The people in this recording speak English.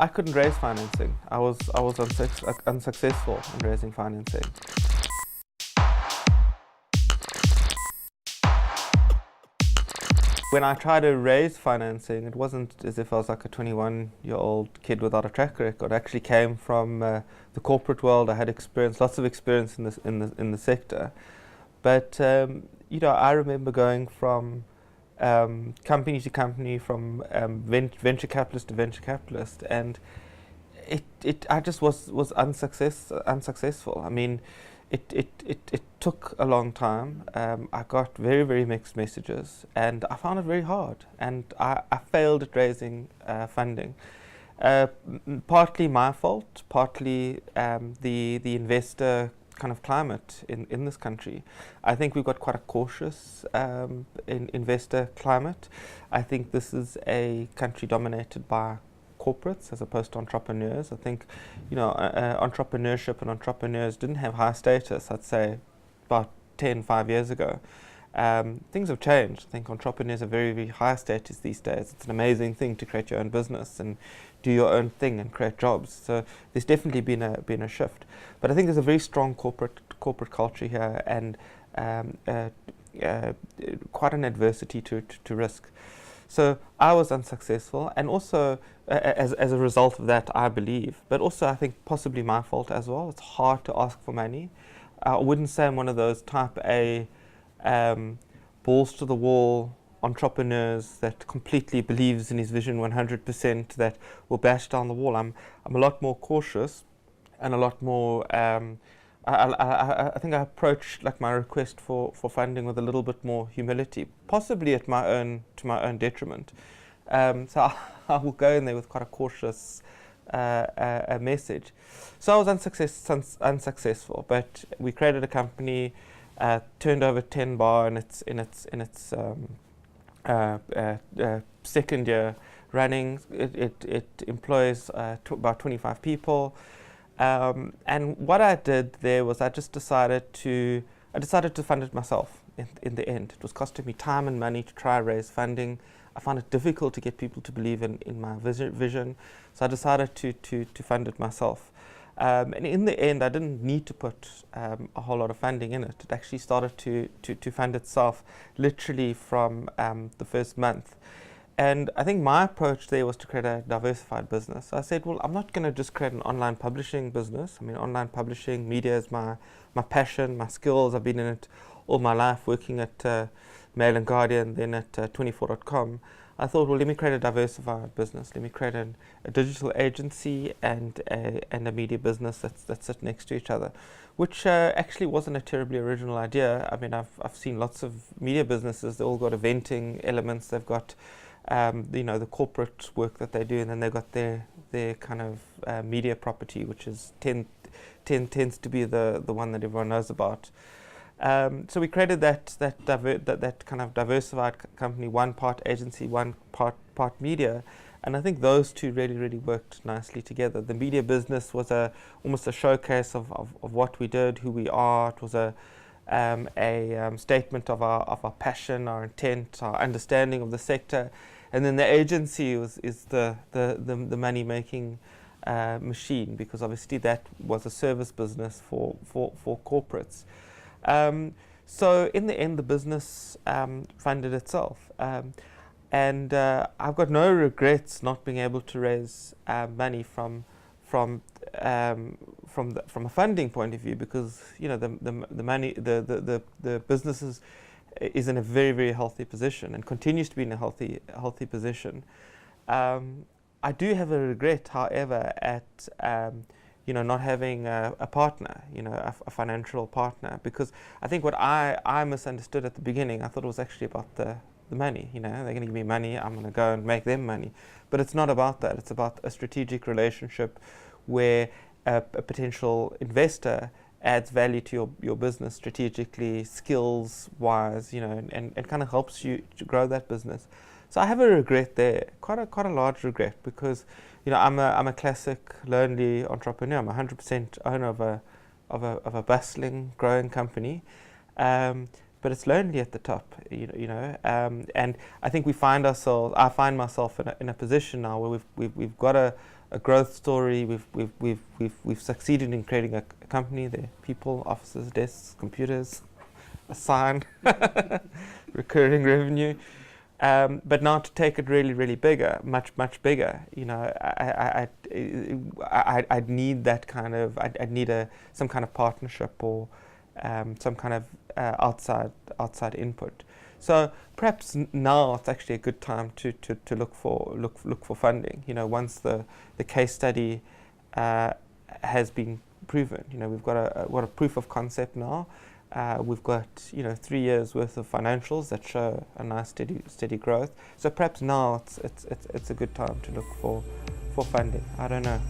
I couldn't raise financing. I was unsuccessful in raising financing. When I tried to raise financing, it wasn't as if I was like a 21-year-old kid without a track record. I actually came from the corporate world. I had experience, lots of experience in the sector. But I remember going from company to company, from venture capitalist to venture capitalist, and I just was unsuccessful. I mean, it took a long time. I got very mixed messages, and I found it very hard. And I failed at raising funding. Partly my fault, partly the investor kind of climate in this country. I think we've got quite a cautious investor climate. I think this is a country dominated by corporates as opposed to entrepreneurs. I think, entrepreneurship and entrepreneurs didn't have high status, I'd say, about 5 years ago. Things have changed. I think entrepreneurs are very high status these days. It's an amazing thing to create your own business and do your own thing and create jobs. So there's definitely been a shift. But I think there's a very strong corporate culture here, and quite an adversity to risk. So I was unsuccessful, and also as a result of that, I believe, but also I think possibly my fault as well. It's hard to ask for money. I wouldn't say I'm one of those type A balls to the wall entrepreneurs that completely believes in his vision 100%, that will bash down the wall. I'm a lot more cautious and a lot more. I think I approach like my request for funding with a little bit more humility, possibly to my own detriment. So I will go in there with quite a cautious a message. So I was unsuccessful, but we created a company, turned over 10 bar in its second year running. It employs about 25 people. And what I did there was I decided to fund it myself in the end. It was costing me time and money to try raise funding. I found it difficult to get people to believe in my vision, so I decided to fund it myself. And in the end, I didn't need to put a whole lot of funding in it. It actually started to fund itself literally from the first month. And I think my approach there was to create a diversified business. So I said, well, I'm not going to just create an online publishing business. I mean, online publishing, media is my passion, my skills. I've been in it all my life, working at Mail and Guardian, then at 24.com. I thought, well, let me create a diversified business. Let me create a digital agency and a media business that sit next to each other, which actually wasn't a terribly original idea. I mean, I've seen lots of media businesses. They all got eventing elements. They've got the corporate work that they do, and then they've got their kind of media property, which is tends to be the one that everyone knows about. So we created that kind of diversified company, one part agency, one part media, and I think those two really worked nicely together. The media business was almost a showcase of what we did, who we are. It was a statement of our passion, our intent, our understanding of the sector, and then the agency is the money making machine, because obviously that was a service business for corporates. So in the end, the business funded itself, and I've got no regrets not being able to raise money from a funding point of view, because the money, the businesses is in a very healthy position and continues to be in a healthy position. I do have a regret, however, at not having a partner, a financial partner, because I think what I misunderstood at the beginning, I thought it was actually about the money. They're going to give me money, I'm going to go and make them money. But it's not about that. It's about a strategic relationship where a potential investor adds value to your business strategically, skills-wise, and kind of helps you to grow that business. So I have a regret there, quite a large regret, because I'm a classic lonely entrepreneur. I'm 100% owner of a bustling, growing company, but it's lonely at the top, and I think I find myself in a position now where we've got a a growth story. We've succeeded in creating a company. There are people, offices, desks, computers, a sign, recurring revenue. But now to take it really bigger, much bigger. You know, I'd need that kind of. I'd need some kind of partnership or some kind of outside input. So perhaps now it's actually a good time to look for funding. You know, once the case study has been proven. You know, we've got a proof of concept now. We've got 3 years worth of financials that show a nice steady growth. So perhaps now it's a good time to look for funding. I don't know.